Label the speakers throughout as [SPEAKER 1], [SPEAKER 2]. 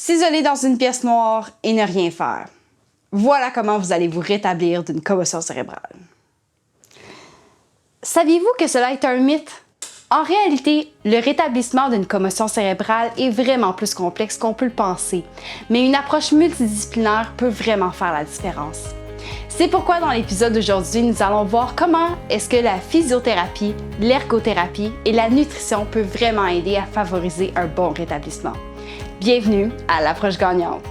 [SPEAKER 1] S'isoler dans une pièce noire et ne rien faire. Voilà comment vous allez vous rétablir d'une commotion cérébrale. Saviez-vous que cela est un mythe? En réalité, le rétablissement d'une commotion cérébrale est vraiment plus complexe qu'on peut le penser, mais une approche multidisciplinaire peut vraiment faire la différence. C'est pourquoi dans l'épisode d'aujourd'hui, nous allons voir comment est-ce que la physiothérapie, l'ergothérapie et la nutrition peuvent vraiment aider à favoriser un bon rétablissement. Bienvenue à l'approche gagnante!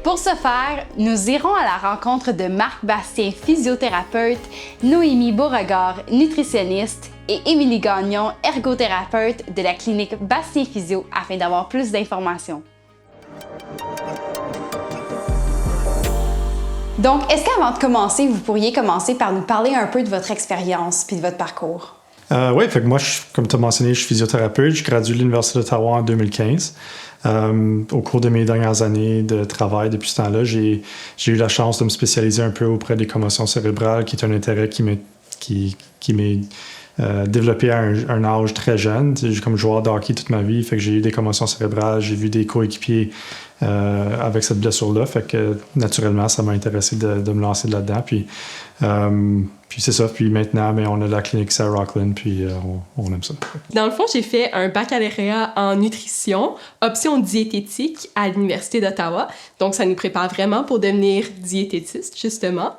[SPEAKER 1] Pour ce faire, nous irons à la rencontre de Marc Bastien, physiothérapeute, Noémie Beauregard, nutritionniste, et Émilie Gagnon, ergothérapeute de la clinique Bastien Physio, afin d'avoir plus d'informations. Donc, est-ce qu'avant de commencer, vous pourriez commencer par nous parler un peu de votre expérience puis de votre parcours?
[SPEAKER 2] Oui, fait que moi, comme tu as mentionné, je suis physiothérapeute. Je gradue de l'Université d'Ottawa en 2015. Au cours de mes dernières années de travail, depuis ce temps-là, j'ai eu la chance de me spécialiser un peu auprès des commotions cérébrales, qui est un intérêt qui m'est développé à un âge très jeune. J'ai comme joueur de hockey toute ma vie, fait que j'ai eu des commotions cérébrales, j'ai vu des coéquipiers avec cette blessure-là, fait que naturellement, ça m'a intéressé de me lancer là-dedans. Puis c'est ça. Puis maintenant, on a la clinique ici à Rockland, puis on aime ça.
[SPEAKER 3] Dans le fond, j'ai fait un baccalauréat en nutrition, option diététique à l'Université d'Ottawa. Donc, ça nous prépare vraiment pour devenir diététiste, justement.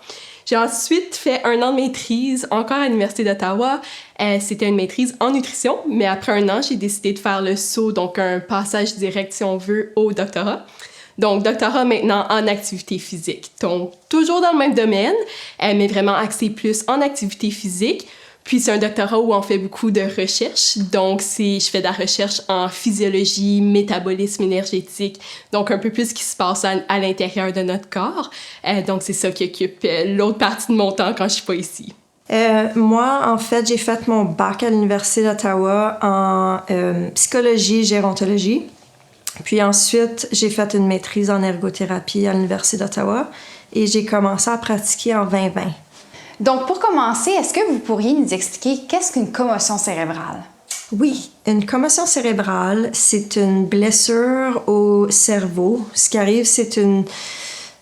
[SPEAKER 3] J'ai ensuite fait un an de maîtrise, encore à l'Université d'Ottawa. C'était une maîtrise en nutrition, mais après un an, j'ai décidé de faire le saut, donc un passage direct, si on veut, au doctorat. Donc, doctorat maintenant en activité physique. Donc, toujours dans le même domaine, mais vraiment axé plus en activité physique. Puis, c'est un doctorat où on fait beaucoup de recherche. Donc, je fais de la recherche en physiologie, métabolisme énergétique. Donc, un peu plus ce qui se passe à l'intérieur de notre corps. Donc, c'est ça qui occupe l'autre partie de mon temps quand je suis pas ici.
[SPEAKER 4] Moi, en fait, j'ai fait mon bac à l'Université d'Ottawa en psychologie et gérontologie. Puis ensuite, j'ai fait une maîtrise en ergothérapie à l'Université d'Ottawa et j'ai commencé à pratiquer en 2020.
[SPEAKER 1] Donc, pour commencer, est-ce que vous pourriez nous expliquer qu'est-ce qu'une commotion cérébrale?
[SPEAKER 4] Oui, une commotion cérébrale, c'est une blessure au cerveau. Ce qui arrive,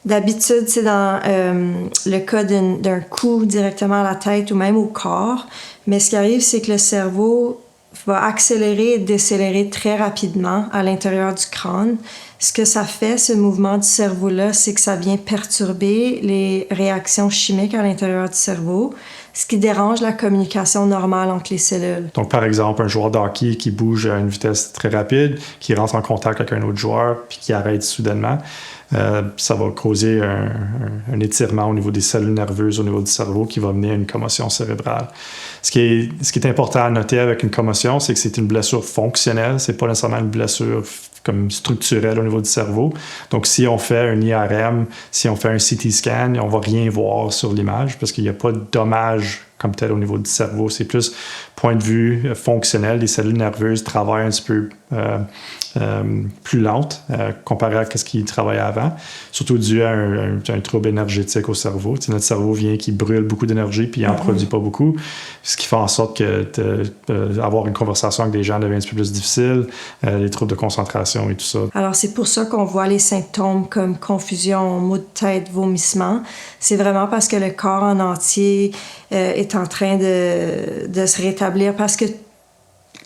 [SPEAKER 4] d'habitude, c'est dans le cas d'un coup directement à la tête ou même au corps. Mais ce qui arrive, c'est que le cerveau va accélérer et décélérer très rapidement à l'intérieur du crâne. Ce que ça fait, ce mouvement du cerveau-là, c'est que ça vient perturber les réactions chimiques à l'intérieur du cerveau, ce qui dérange la communication normale entre les cellules.
[SPEAKER 2] Donc, par exemple, un joueur de hockey qui bouge à une vitesse très rapide, qui rentre en contact avec un autre joueur, puis qui arrête soudainement, ça va causer un étirement au niveau des cellules nerveuses, au niveau du cerveau, qui va mener à une commotion cérébrale. Ce qui est important à noter avec une commotion, c'est que c'est une blessure fonctionnelle, c'est pas nécessairement une blessure comme structurelle au niveau du cerveau. Donc, si on fait un IRM, si on fait un CT scan, on va rien voir sur l'image parce qu'il n'y a pas de dommage comme tel au niveau du cerveau. C'est plus point de vue fonctionnel. Les cellules nerveuses travaillent un petit peu plus lente comparé à ce qui travaillait avant, surtout dû à un trouble énergétique au cerveau. Tu sais, notre cerveau vient qui brûle beaucoup d'énergie puis il n'en produit pas beaucoup, ce qui fait en sorte que avoir une conversation avec des gens devient un petit peu plus difficile, les troubles de concentration et tout ça.
[SPEAKER 4] Alors, c'est pour ça qu'on voit les symptômes comme confusion, maux de tête, vomissement. C'est vraiment parce que le corps en entier est en train de se rétablir parce que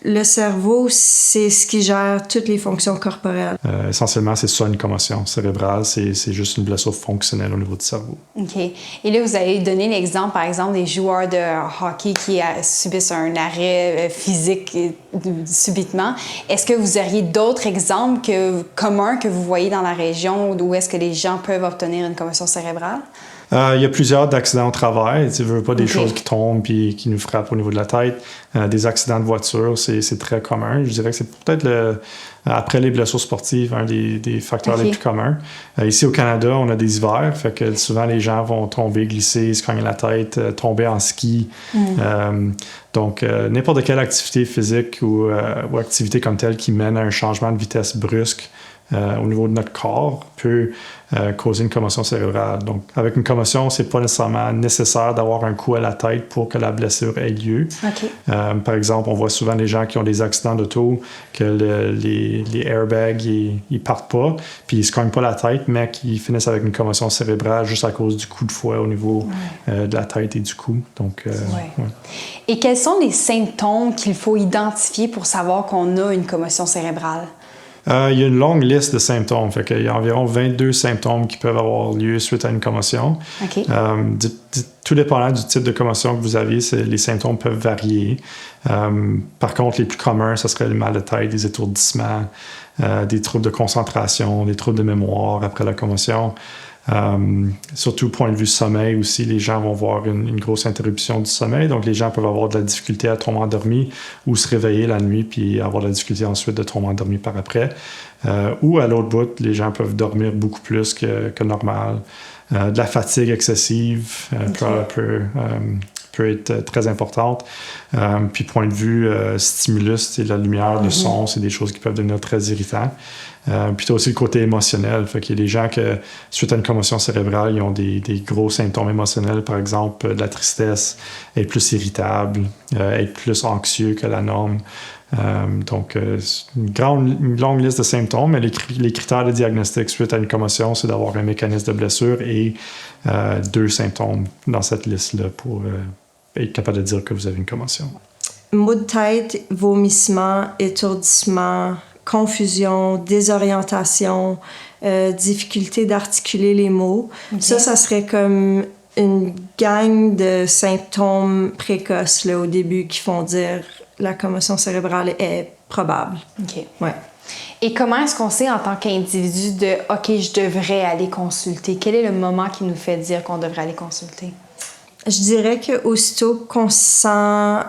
[SPEAKER 4] le cerveau, c'est ce qui gère toutes les fonctions corporelles.
[SPEAKER 2] Essentiellement, c'est ça une commotion cérébrale. C'est juste une blessure fonctionnelle au niveau du cerveau.
[SPEAKER 1] OK. Et là, vous avez donné l'exemple, par exemple, des joueurs de hockey qui subissent un arrêt physique subitement. Est-ce que vous auriez d'autres exemples communs que vous voyez dans la région où est-ce que les gens peuvent obtenir une commotion cérébrale?
[SPEAKER 2] Il y a plusieurs d'accidents au travail. Tu ne veux pas des choses qui tombent puis qui nous frappent au niveau de la tête. Des accidents de voiture, c'est très commun. Je dirais que c'est peut-être après les blessures sportives, un des facteurs les plus communs. Ici au Canada, on a des hivers, fait que souvent les gens vont tomber, glisser, se cogner la tête, tomber en ski. Donc, n'importe quelle activité physique ou activité comme telle qui mène à un changement de vitesse brusque au niveau de notre corps peut causer une commotion cérébrale. Donc, avec une commotion, c'est pas nécessairement nécessaire d'avoir un coup à la tête pour que la blessure ait lieu. Par exemple, on voit souvent des gens qui ont des accidents d'auto, que les airbags, ils partent pas, puis ils se cognent pas la tête, mais qui finissent avec une commotion cérébrale juste à cause du coup de fouet au niveau de la tête et du cou. Donc,
[SPEAKER 1] Et quels sont les symptômes qu'il faut identifier pour savoir qu'on a une commotion cérébrale?
[SPEAKER 2] Il y a une longue liste de symptômes. Fait qu'il y a environ 22 symptômes qui peuvent avoir lieu suite à une commotion. Tout dépendant du type de commotion que vous avez, les symptômes peuvent varier. Par contre, les plus communs, ce serait le mal de tête, des étourdissements, des troubles de concentration, des troubles de mémoire après la commotion. Surtout point de vue sommeil aussi, les gens vont voir une grosse interruption du sommeil, donc les gens peuvent avoir de la difficulté à tomber endormi ou se réveiller la nuit puis avoir de la difficulté ensuite de tomber endormi par après. Ou à l'autre bout, les gens peuvent dormir beaucoup plus que normal. De la fatigue excessive peut être très importante. Puis point de vue stimulus, c'est la lumière, le son, c'est des choses qui peuvent devenir très irritantes. Puis tu as aussi le côté émotionnel. Fait qu'il y a des gens que, suite à une commotion cérébrale, ils ont des gros symptômes émotionnels, par exemple de la tristesse, être plus irritable, être plus anxieux que la norme. Donc, une longue liste de symptômes, mais les critères de diagnostic suite à une commotion, c'est d'avoir un mécanisme de blessure et 2 symptômes dans cette liste-là pour être capable de dire que vous avez une commotion.
[SPEAKER 4] Maux de tête, vomissement, étourdissement, confusion, désorientation, difficulté d'articuler les mots. Ça serait comme une gang de symptômes précoces là, au début qui font dire la commotion cérébrale est probable.
[SPEAKER 1] Et comment est-ce qu'on sait en tant qu'individu de « OK, je devrais aller consulter ». Quel est le moment qui nous fait dire qu'on devrait aller consulter?
[SPEAKER 4] Je dirais qu'aussitôt qu'on se sent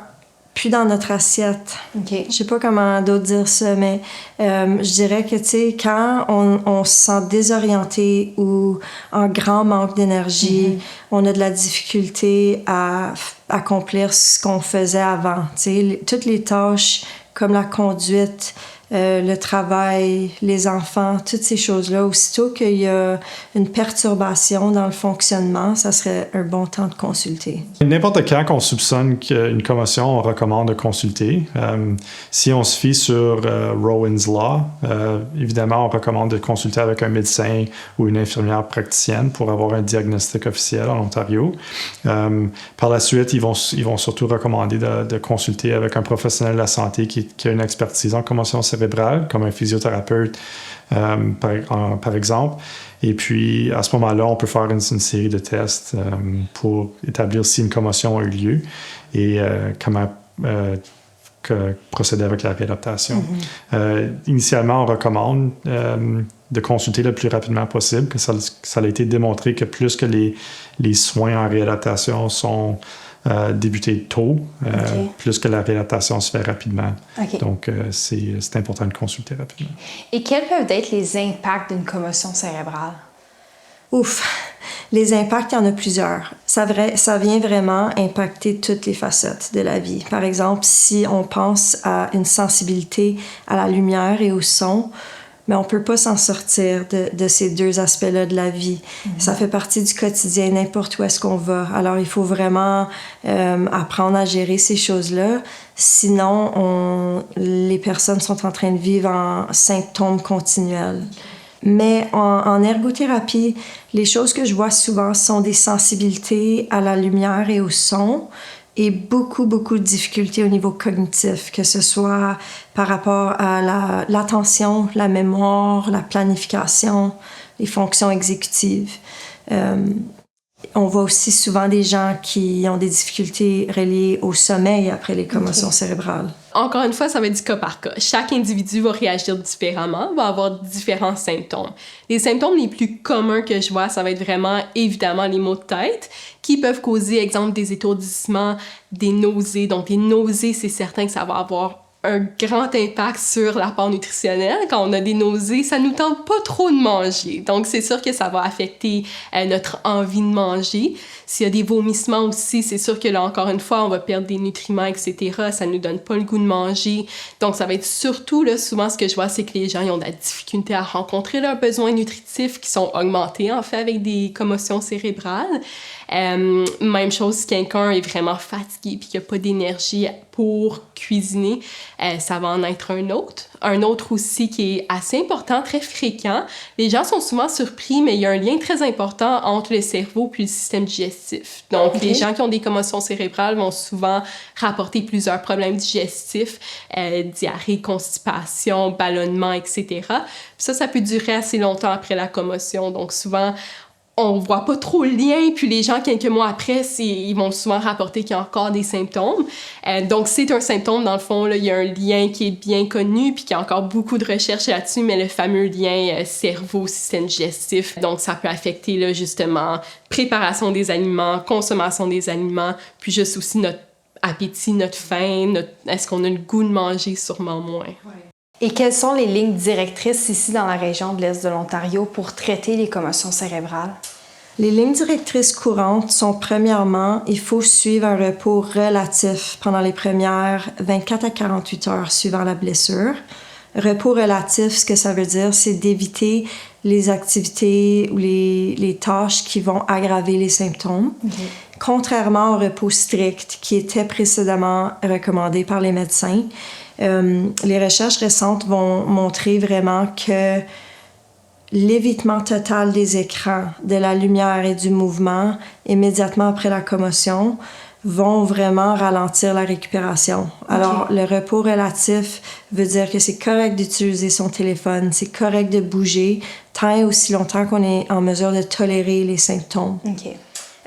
[SPEAKER 4] plus dans notre assiette. Je sais pas comment d'autres dire ça, mais je dirais que, tu sais, quand on se sent désorienté ou en grand manque d'énergie, on a de la difficulté à accomplir ce qu'on faisait avant. Tu sais, toutes les tâches comme la conduite, le travail, les enfants, toutes ces choses-là, aussitôt qu'il y a une perturbation dans le fonctionnement, ça serait un bon temps de consulter.
[SPEAKER 2] N'importe quand qu'on soupçonne une commotion, on recommande de consulter. Si on se fie sur Rowan's Law, évidemment, on recommande de consulter avec un médecin ou une infirmière praticienne pour avoir un diagnostic officiel en Ontario. Par la suite, ils vont surtout recommander de consulter avec un professionnel de la santé qui a une expertise en commotion cérébrale, comme un physiothérapeute, par exemple. Et puis, à ce moment-là, on peut faire une série de tests pour établir si une commotion a eu lieu et comment procéder avec la réadaptation. Initialement, on recommande de consulter le plus rapidement possible, que ça a été démontré que plus que les soins en réadaptation sont débuter tôt, plus que la réadaptation se fait rapidement. Donc, c'est important de consulter rapidement.
[SPEAKER 1] Et quels peuvent être les impacts d'une commotion cérébrale?
[SPEAKER 4] Les impacts, il y en a plusieurs. Ça vient vraiment impacter toutes les facettes de la vie. Par exemple, si on pense à une sensibilité à la lumière et au son, mais on ne peut pas s'en sortir de ces 2 aspects-là de la vie. Ça fait partie du quotidien, n'importe où est-ce qu'on va. Alors, il faut vraiment apprendre à gérer ces choses-là. Sinon, les personnes sont en train de vivre en symptômes continuels. Mais en ergothérapie, les choses que je vois souvent sont des sensibilités à la lumière et au son, et beaucoup de difficultés au niveau cognitif, que ce soit par rapport à l'attention, la mémoire, la planification, les fonctions exécutives. On voit aussi souvent des gens qui ont des difficultés reliées au sommeil après les commotions cérébrales.
[SPEAKER 3] Encore une fois, ça va être du cas par cas. Chaque individu va réagir différemment, va avoir différents symptômes. Les symptômes les plus communs que je vois, ça va être vraiment, évidemment, les maux de tête, qui peuvent causer, exemple, des étourdissements, des nausées. Donc, les nausées, c'est certain que ça va avoir un grand impact sur l'apport nutritionnel. Quand on a des nausées, ça nous tente pas trop de manger. Donc, c'est sûr que ça va affecter notre envie de manger. S'il y a des vomissements aussi, c'est sûr que là, encore une fois, on va perdre des nutriments, etc. Ça nous donne pas le goût de manger. Donc, ça va être surtout, là, souvent, ce que je vois, c'est que les gens ils ont de la difficulté à rencontrer leurs besoins nutritifs qui sont augmentés, en fait, avec des commotions cérébrales. Même chose si quelqu'un est vraiment fatigué puis qu'il n'y a pas d'énergie pour cuisiner, ça va en être un autre. Un autre aussi qui est assez important, très fréquent. Les gens sont souvent surpris, mais il y a un lien très important entre le cerveau puis le système digestif. Donc, les gens qui ont des commotions cérébrales vont souvent rapporter plusieurs problèmes digestifs, diarrhée, constipation, ballonnement, etc. Puis ça peut durer assez longtemps après la commotion. Donc, souvent, on voit pas trop le lien, puis les gens, quelques mois après, ils vont souvent rapporter qu'il y a encore des symptômes. Donc, c'est un symptôme, dans le fond, là, il y a un lien qui est bien connu, puis qu'il y a encore beaucoup de recherches là-dessus, mais le fameux lien cerveau-système digestif. Donc, ça peut affecter, là, justement, préparation des aliments, consommation des aliments, puis juste aussi notre appétit, notre faim, est-ce qu'on a le goût de manger? Sûrement moins. Ouais.
[SPEAKER 1] Et quelles sont les lignes directrices ici dans la région de l'Est de l'Ontario pour traiter les commotions cérébrales?
[SPEAKER 4] Les lignes directrices courantes sont, premièrement, il faut suivre un repos relatif pendant les premières 24 à 48 heures suivant la blessure. Repos relatif, ce que ça veut dire, c'est d'éviter les activités ou les tâches qui vont aggraver les symptômes. Contrairement au repos strict qui était précédemment recommandé par les médecins. Les recherches récentes vont montrer vraiment que l'évitement total des écrans, de la lumière et du mouvement immédiatement après la commotion vont vraiment ralentir la récupération. Alors, le repos relatif veut dire que c'est correct d'utiliser son téléphone, c'est correct de bouger tant et aussi longtemps qu'on est en mesure de tolérer les symptômes.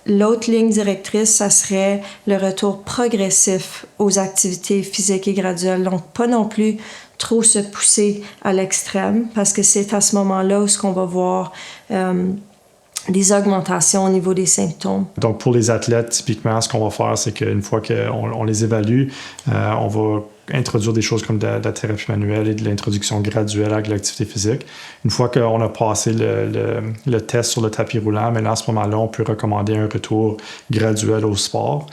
[SPEAKER 4] L'autre ligne directrice, ça serait le retour progressif aux activités physiques et graduelles. Donc, pas non plus trop se pousser à l'extrême, parce que c'est à ce moment-là où on va voir des augmentations au niveau des symptômes.
[SPEAKER 2] Donc, pour les athlètes, typiquement, ce qu'on va faire, c'est qu'une fois qu'on les évalue, on va introduire des choses comme de la thérapie manuelle et de l'introduction graduelle avec l'activité physique. Une fois qu'on a passé le test sur le tapis roulant, maintenant, à ce moment-là, on peut recommander un retour graduel au sport.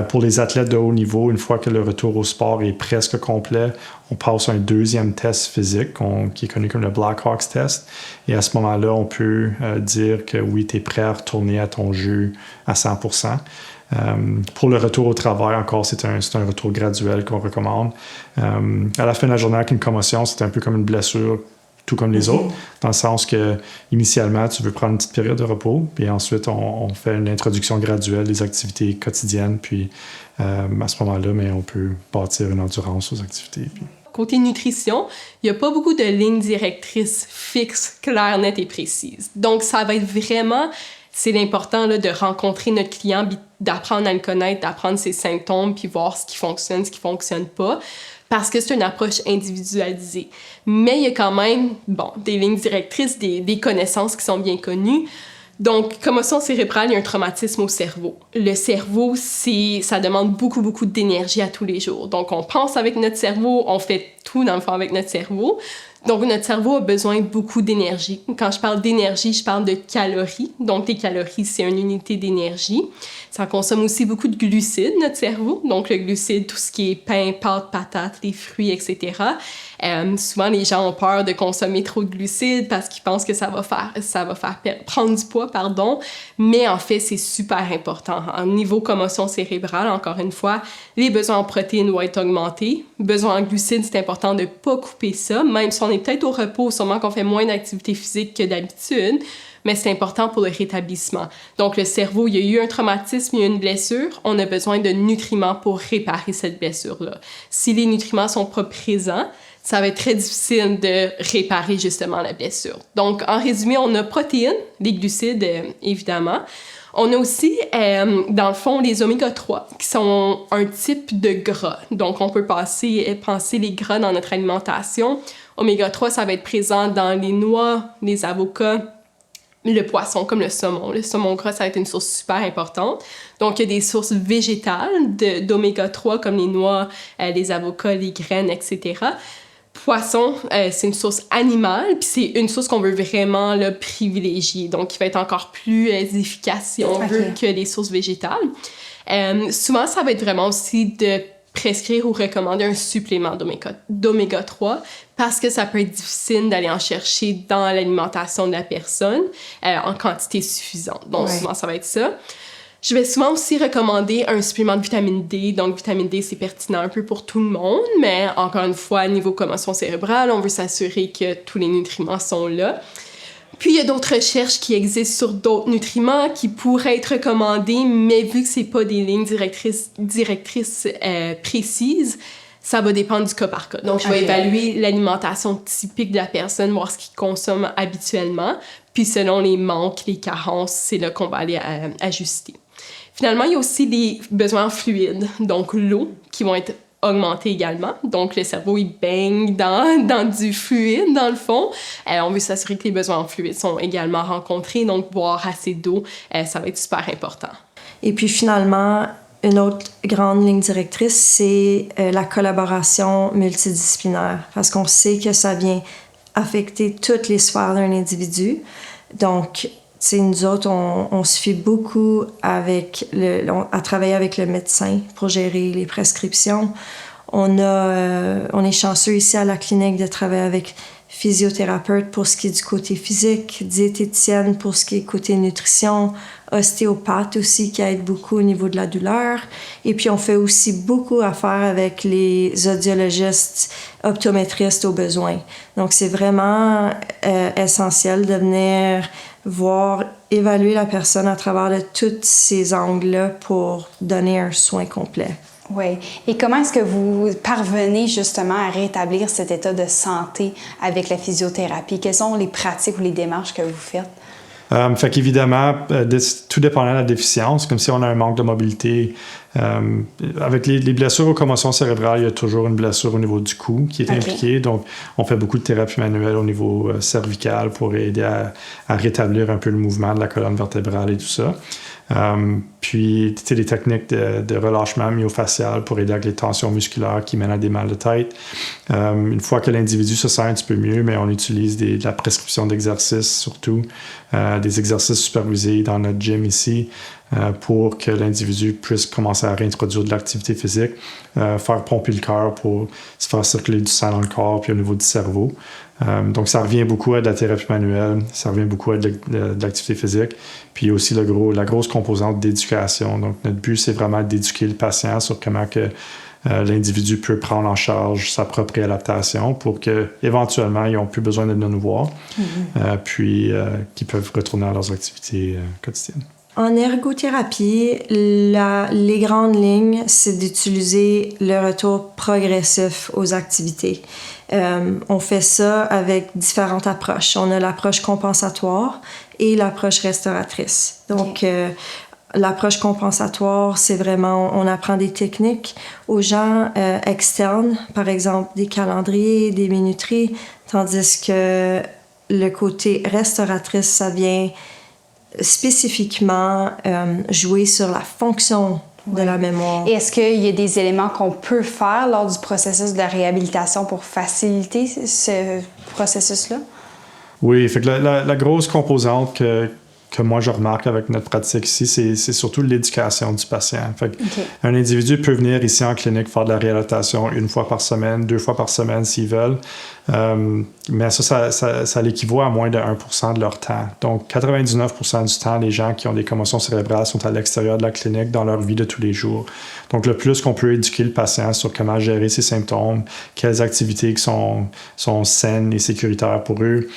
[SPEAKER 2] Pour les athlètes de haut niveau, une fois que le retour au sport est presque complet, on passe un deuxième test physique qui est connu comme le Blackhawks test. Et à ce moment-là, on peut dire que oui, tu es prêt à retourner à ton jeu à 100%. Pour le retour au travail, encore, c'est un retour graduel qu'on recommande. À la fin de la journée, avec une commotion, c'est un peu comme une blessure, tout comme les autres, dans le sens que initialement, tu veux prendre une petite période de repos, puis ensuite, on fait une introduction graduelle des activités quotidiennes, puis à ce moment-là, mais on peut bâtir une endurance aux activités. Puis...
[SPEAKER 3] Côté nutrition, il n'y a pas beaucoup de lignes directrices fixes, claires, nettes et précises. Donc, ça va être vraiment... C'est l'important là, de rencontrer notre client, d'apprendre à le connaître, d'apprendre ses symptômes, puis voir ce qui fonctionne pas, parce que c'est une approche individualisée. Mais il y a quand même, des lignes directrices, des connaissances qui sont bien connues. Donc, commotion cérébrale, il y a un traumatisme au cerveau. Le cerveau, ça demande beaucoup, beaucoup d'énergie à tous les jours. Donc, on pense avec notre cerveau, on fait tout dans le fond avec notre cerveau. Donc, notre cerveau a besoin de beaucoup d'énergie. Quand je parle d'énergie, je parle de calories. Donc, les calories, c'est une unité d'énergie. Ça consomme aussi beaucoup de glucides, notre cerveau. Donc, le glucide, tout ce qui est pain, pâtes, patates, les fruits, etc. Souvent, les gens ont peur de consommer trop de glucides parce qu'ils pensent que ça va faire prendre du poids, Mais en fait, c'est super important. En niveau commotion cérébrale, encore une fois, les besoins en protéines vont être augmentés. Besoins en glucides, c'est important de ne pas couper ça. Même si on est peut-être au repos, sûrement qu'on fait moins d'activité physique que d'habitude, mais c'est important pour le rétablissement. Donc, le cerveau, il y a eu un traumatisme, il y a eu une blessure, on a besoin de nutriments pour réparer cette blessure-là. Si les nutriments ne sont pas présents, ça va être très difficile de réparer justement la blessure. Donc, en résumé, on a protéines, les glucides, évidemment. On a aussi, dans le fond, les oméga-3, qui sont un type de gras. Donc, on peut penser les gras dans notre alimentation. Oméga-3, ça va être présent dans les noix, les avocats, le poisson, comme le saumon. Le saumon gras, ça va être une source super importante. Donc, il y a des sources végétales d'oméga-3, comme les noix, les avocats, les graines, etc. Poisson, c'est une source animale, puis c'est une source qu'on veut vraiment là, privilégier, donc qui va être encore plus efficace si on veut que les sources végétales. Souvent, ça va être vraiment aussi de prescrire ou recommander un supplément d'oméga 3 parce que ça peut être difficile d'aller en chercher dans l'alimentation de la personne en quantité suffisante. Donc, souvent, ça va être ça. Je vais souvent aussi recommander un supplément de vitamine D. Donc, vitamine D, c'est pertinent un peu pour tout le monde, mais encore une fois, niveau commotion cérébrale, on veut s'assurer que tous les nutriments sont là. Puis, il y a d'autres recherches qui existent sur d'autres nutriments qui pourraient être recommandés, mais vu que c'est pas des lignes directrices précises, ça va dépendre du cas par cas. Donc, je vais évaluer l'alimentation typique de la personne, voir ce qu'il consomme habituellement. Puis, selon les manques, les carences, c'est là qu'on va aller ajuster. Finalement, il y a aussi les besoins en fluide, donc l'eau, qui vont être augmentés également. Donc, le cerveau, il baigne dans du fluide, dans le fond. On veut s'assurer que les besoins en fluide sont également rencontrés. Donc, boire assez d'eau, ça va être super important.
[SPEAKER 4] Et puis, finalement, une autre grande ligne directrice, c'est la collaboration multidisciplinaire. Parce qu'on sait que ça vient affecter toutes les sphères d'un individu. Donc, nous autres, on se fie beaucoup à travailler avec le médecin pour gérer les prescriptions. On est chanceux ici à la clinique de travailler avec physiothérapeute pour ce qui est du côté physique, diététicienne pour ce qui est côté nutrition, ostéopathe aussi qui aide beaucoup au niveau de la douleur. Et puis, on fait aussi beaucoup affaire avec les audiologistes, optométristes au besoin. Donc, c'est vraiment essentiel de venir voir, évaluer la personne à travers de tous ces angles-là pour donner un soin complet.
[SPEAKER 1] Oui. Et comment est-ce que vous parvenez justement à rétablir cet état de santé avec la physiothérapie? Quelles sont les pratiques ou les démarches que vous faites?
[SPEAKER 2] Fait qu'évidemment, tout dépendant de la déficience, comme si on a un manque de mobilité. Avec les blessures aux commotions cérébrales, il y a toujours une blessure au niveau du cou qui est impliquée. Donc, on fait beaucoup de thérapie manuelle au niveau cervical pour aider à rétablir un peu le mouvement de la colonne vertébrale et tout ça. Puis, les techniques de relâchement myofacial pour aider avec les tensions musculaires qui mènent à des mal de tête. Une fois que l'individu se sent un petit peu mieux, mais on utilise de la prescription d'exercices, surtout des exercices supervisés dans notre gym ici, pour que l'individu puisse commencer à réintroduire de l'activité physique, faire pomper le cœur pour se faire circuler du sang dans le corps, puis au niveau du cerveau. Donc, ça revient beaucoup à de la thérapie manuelle, ça revient beaucoup à de l'activité physique, puis aussi la grosse composante d'éducation. Donc, notre but, c'est vraiment d'éduquer le patient sur comment que l'individu peut prendre en charge sa propre réadaptation pour qu'éventuellement, ils n'ont plus besoin de venir nous voir, puis qu'ils peuvent retourner à leurs activités quotidiennes.
[SPEAKER 4] En ergothérapie, les grandes lignes, c'est d'utiliser le retour progressif aux activités. On fait ça avec différentes approches. On a l'approche compensatoire et l'approche restauratrice. Donc, l'approche compensatoire, c'est vraiment, on apprend des techniques aux gens externes, par exemple des calendriers, des minuteries, tandis que le côté restauratrice, ça vient spécifiquement jouer sur la fonction de la mémoire.
[SPEAKER 1] Et est-ce qu'il y a des éléments qu'on peut faire lors du processus de la réhabilitation pour faciliter ce processus-là?
[SPEAKER 2] Oui, fait que la grosse composante que moi je remarque avec notre pratique ici, c'est surtout l'éducation du patient. Fait un individu peut venir ici en clinique faire de la réadaptation 1 fois par semaine, 2 fois par semaine s'ils veulent. Mais ça l'équivaut à moins de 1% de leur temps. Donc, 99% du temps, les gens qui ont des commotions cérébrales sont à l'extérieur de la clinique dans leur vie de tous les jours. Donc, le plus qu'on peut éduquer le patient sur comment gérer ses symptômes, quelles activités qui sont saines et sécuritaires pour eux,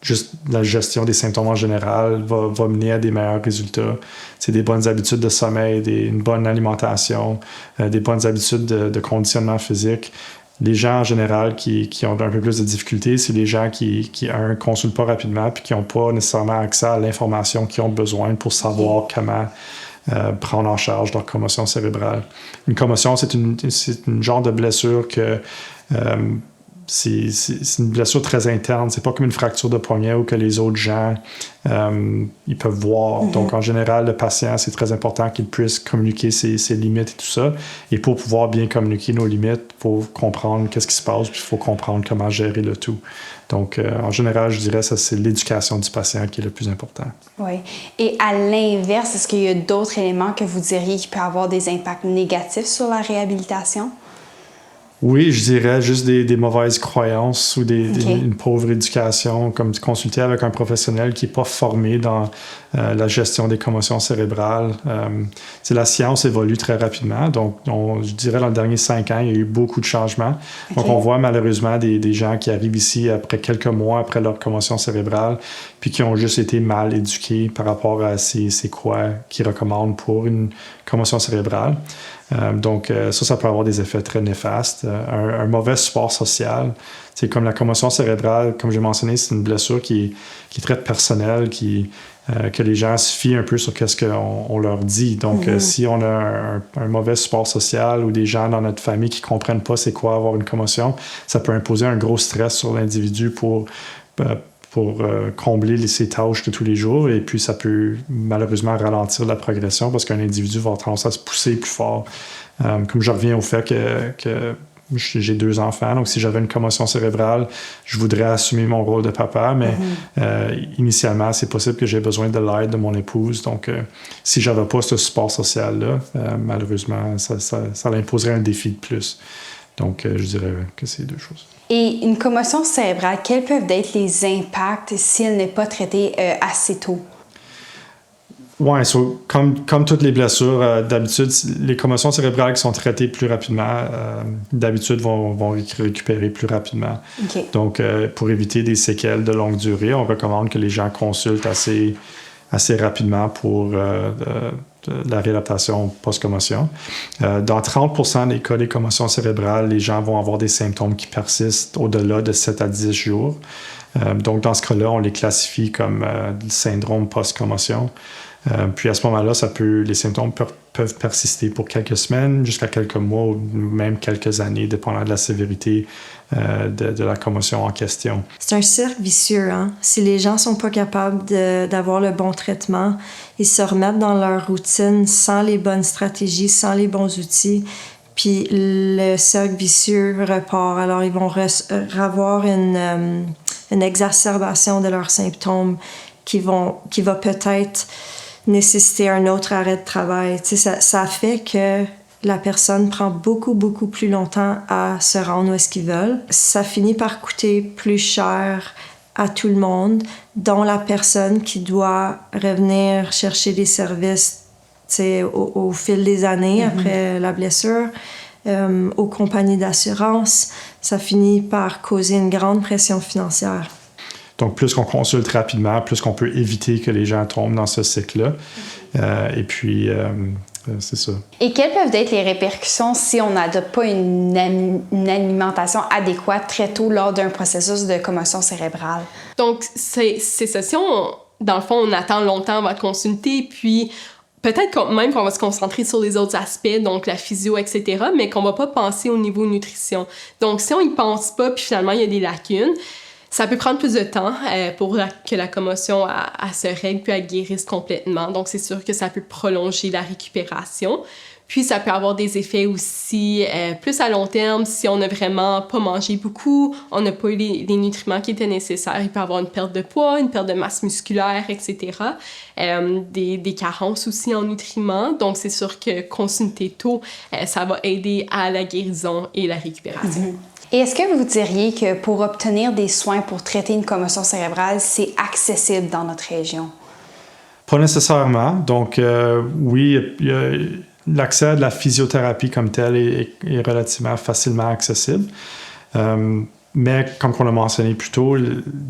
[SPEAKER 2] juste la gestion des symptômes en général va mener à des meilleurs résultats. C'est des bonnes habitudes de sommeil, une bonne alimentation, des bonnes habitudes de conditionnement physique. Les gens en général qui ont un peu plus de difficultés, c'est les gens qui consultent pas rapidement puis qui n'ont pas nécessairement accès à l'information qu'ils ont besoin pour savoir comment prendre en charge leur commotion cérébrale. Une commotion, c'est une genre de blessure que c'est une blessure très interne. C'est pas comme une fracture de poignet où que les autres gens ils peuvent voir. Donc, en général, le patient, c'est très important qu'il puisse communiquer ses limites et tout ça. Et pour pouvoir bien communiquer nos limites, il faut comprendre qu'est-ce qui se passe, puis il faut comprendre comment gérer le tout. Donc, en général, je dirais ça, c'est l'éducation du patient qui est le plus important.
[SPEAKER 1] Oui. Et à l'inverse, est-ce qu'il y a d'autres éléments que vous diriez qui peuvent avoir des impacts négatifs sur la réhabilitation?
[SPEAKER 2] Oui, je dirais juste des mauvaises croyances ou une pauvre éducation, comme consulter avec un professionnel qui n'est pas formé dans la gestion des commotions cérébrales. La science évolue très rapidement, donc je dirais dans les derniers 5 ans, il y a eu beaucoup de changements. Donc on voit malheureusement des gens qui arrivent ici après quelques mois après leur commotion cérébrale, puis qui ont juste été mal éduqués par rapport à c'est quoi qu'ils recommandent pour une commotion cérébrale. Donc, ça peut avoir des effets très néfastes. Un mauvais support social, c'est comme la commotion cérébrale, comme j'ai mentionné, c'est une blessure qui est très personnelle, que les gens se fient un peu sur ce qu'on leur dit. Donc, si on a un mauvais support social ou des gens dans notre famille qui ne comprennent pas c'est quoi avoir une commotion, ça peut imposer un gros stress sur l'individu pour combler ses tâches de tous les jours, et puis ça peut malheureusement ralentir la progression parce qu'un individu va avoir tendance à se pousser plus fort. Comme je reviens au fait que j'ai 2 enfants, donc si j'avais une commotion cérébrale, je voudrais assumer mon rôle de papa, mais initialement, c'est possible que j'ai besoin de l'aide de mon épouse. Donc, si j'avais pas ce support social-là, malheureusement, ça imposerait un défi de plus. Donc, je dirais que c'est 2 choses.
[SPEAKER 1] Et une commotion cérébrale, quels peuvent être les impacts si elle n'est pas traitée assez tôt?
[SPEAKER 2] Oui, comme toutes les blessures, d'habitude, les commotions cérébrales qui sont traitées plus rapidement, d'habitude, vont récupérer plus rapidement.
[SPEAKER 1] Okay.
[SPEAKER 2] Donc, pour éviter des séquelles de longue durée, on recommande que les gens consultent assez rapidement pour la réadaptation post-commotion. Dans 30% des cas des commotions cérébrales, les gens vont avoir des symptômes qui persistent au-delà de 7 à 10 jours. Donc, dans ce cas-là, on les classifie comme syndrome post-commotion. Puis à ce moment-là, les symptômes peuvent persister pour quelques semaines, jusqu'à quelques mois ou même quelques années, dépendant de la sévérité de la commotion en question.
[SPEAKER 4] C'est un cercle vicieux, hein? Si les gens sont pas capables d'avoir le bon traitement, ils se remettent dans leur routine sans les bonnes stratégies, sans les bons outils, puis le cercle vicieux repart. Alors, ils vont avoir une exacerbation de leurs symptômes qui va peut-être nécessiter un autre arrêt de travail. Tu sais, ça fait que la personne prend beaucoup, beaucoup plus longtemps à se rendre où est-ce qu'ils veulent. Ça finit par coûter plus cher à tout le monde, dont la personne qui doit revenir chercher des services, tu sais, au fil des années après la blessure, aux compagnies d'assurance. Ça finit par causer une grande pression financière.
[SPEAKER 2] Donc, plus qu'on consulte rapidement, plus qu'on peut éviter que les gens tombent dans ce cycle-là. Et puis, c'est ça.
[SPEAKER 1] Et quelles peuvent être les répercussions si on n'adopte pas une alimentation adéquate très tôt lors d'un processus de commotion cérébrale?
[SPEAKER 3] Donc, c'est ça. Si dans le fond, on attend longtemps avant de consulter, puis peut-être même qu'on va se concentrer sur les autres aspects, donc la physio, etc., mais qu'on va pas penser au niveau nutrition. Donc, si on y pense pas, puis finalement, il y a des lacunes, ça peut prendre plus de temps pour que la commotion se règle puis elle guérisse complètement. Donc, c'est sûr que ça peut prolonger la récupération. Puis, ça peut avoir des effets aussi plus à long terme si on n'a vraiment pas mangé beaucoup, on n'a pas eu les nutriments qui étaient nécessaires. Il peut y avoir une perte de poids, une perte de masse musculaire, etc. Des carences aussi en nutriments. Donc, c'est sûr que consulter tôt, ça va aider à la guérison et la récupération.
[SPEAKER 1] Et est-ce que vous diriez que pour obtenir des soins pour traiter une commotion cérébrale, c'est accessible dans notre région?
[SPEAKER 2] Pas nécessairement. Donc, oui, l'accès à de la physiothérapie comme telle est relativement facilement accessible. Mais comme on l'a mentionné plus tôt,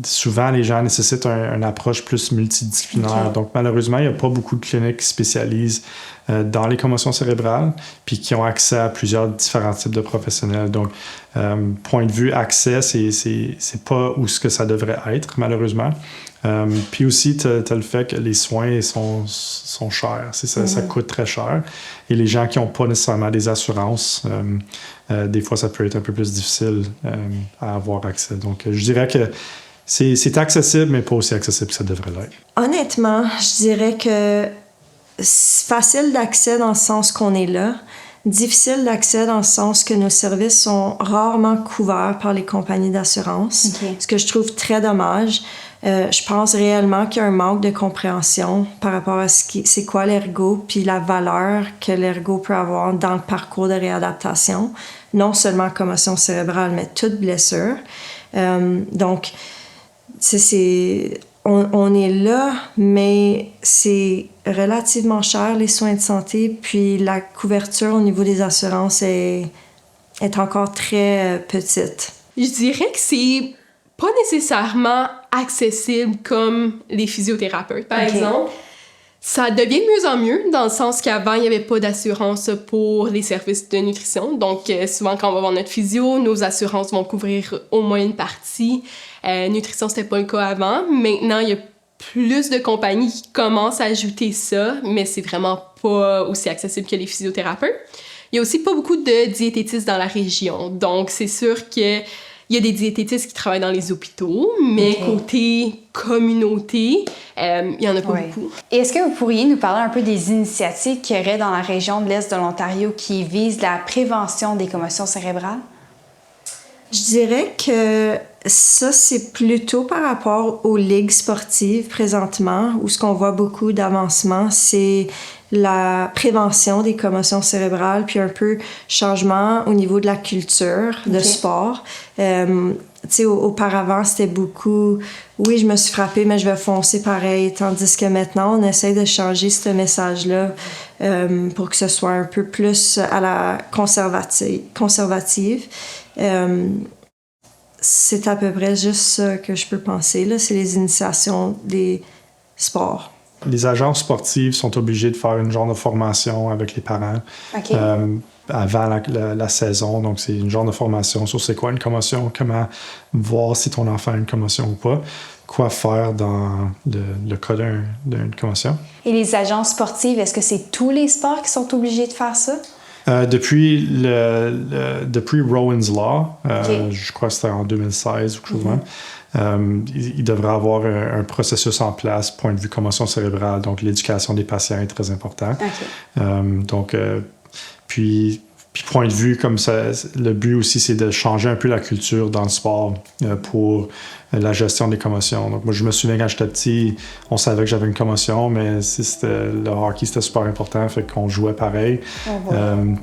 [SPEAKER 2] souvent les gens nécessitent une approche plus multidisciplinaire. Okay. Donc malheureusement, il n'y a pas beaucoup de cliniques qui spécialisent dans les commotions cérébrales, puis qui ont accès à plusieurs différents types de professionnels. Donc, point de vue accès, c'est pas où ce que ça devrait être, malheureusement. Puis aussi, tu as le fait que les soins sont chers. Ça coûte très cher. Et les gens qui n'ont pas nécessairement des assurances, des fois, ça peut être un peu plus difficile à avoir accès. Donc, je dirais que c'est accessible, mais pas aussi accessible que ça devrait l'être.
[SPEAKER 4] Honnêtement, je dirais que c'est facile d'accès dans le sens qu'on est là, difficile d'accès dans le sens que nos services sont rarement couverts par les compagnies d'assurance, ce que je trouve très dommage. Je pense réellement qu'il y a un manque de compréhension par rapport à c'est quoi l'ergo puis la valeur que l'ergo peut avoir dans le parcours de réadaptation, non seulement commotion cérébrale, mais toute blessure. Donc, on est là, mais c'est relativement cher, les soins de santé, puis la couverture au niveau des assurances est encore très petite.
[SPEAKER 3] Je dirais que c'est pas nécessairement accessible comme les physiothérapeutes, par exemple. Ça devient de mieux en mieux, dans le sens qu'avant, il n'y avait pas d'assurance pour les services de nutrition. Donc, souvent, quand on va voir notre physio, nos assurances vont couvrir au moins une partie. Nutrition, c'était pas le cas avant. Maintenant, il y a plus de compagnies qui commencent à ajouter ça, mais c'est vraiment pas aussi accessible que les physiothérapeutes. Il y a aussi pas beaucoup de diététistes dans la région. Donc, c'est sûr que il y a des diététistes qui travaillent dans les hôpitaux, mais côté communauté, il n'y en a pas beaucoup.
[SPEAKER 1] Et est-ce que vous pourriez nous parler un peu des initiatives qu'il y aurait dans la région de l'Est de l'Ontario qui visent la prévention des commotions cérébrales?
[SPEAKER 4] Je dirais que ça, c'est plutôt par rapport aux ligues sportives présentement, où ce qu'on voit beaucoup d'avancement, c'est la prévention des commotions cérébrales, puis un peu changement au niveau de la culture de sport. Tu sais, auparavant, c'était beaucoup « oui, je me suis frappée, mais je vais foncer pareil », tandis que maintenant, on essaie de changer ce message-là pour que ce soit un peu plus à la conservative. C'est à peu près juste ça que je peux penser, là, c'est les initiations des sports.
[SPEAKER 2] Les agences sportives sont obligées de faire une genre de formation avec les parents avant la saison. Donc, c'est une genre de formation sur c'est quoi une commotion, comment voir si ton enfant a une commotion ou pas, quoi faire dans le cas d'une commotion.
[SPEAKER 1] Et les agences sportives, est-ce que c'est tous les sports qui sont obligés de faire ça?
[SPEAKER 2] Depuis Rowan's Law, je crois que c'était en 2016 ou quelque chose comme ça, il devrait avoir un processus en place, point de vue commotion cérébrale, donc l'éducation des patients est très important. Puis point de vue comme ça, le but aussi, c'est de changer un peu la culture dans le sport pour la gestion des commotions. Donc moi, je me souviens quand j'étais petit, on savait que j'avais une commotion, mais le hockey, c'était super important, fait qu'on jouait pareil.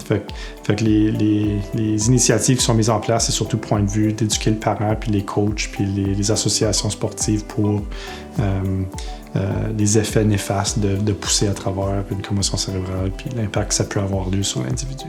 [SPEAKER 2] Fait que les initiatives qui sont mises en place, c'est surtout point de vue d'éduquer le parent, puis les coachs, puis les associations sportives pour les effets néfastes de pousser à travers une commotion cérébrale, puis l'impact que ça peut avoir sur l'individu.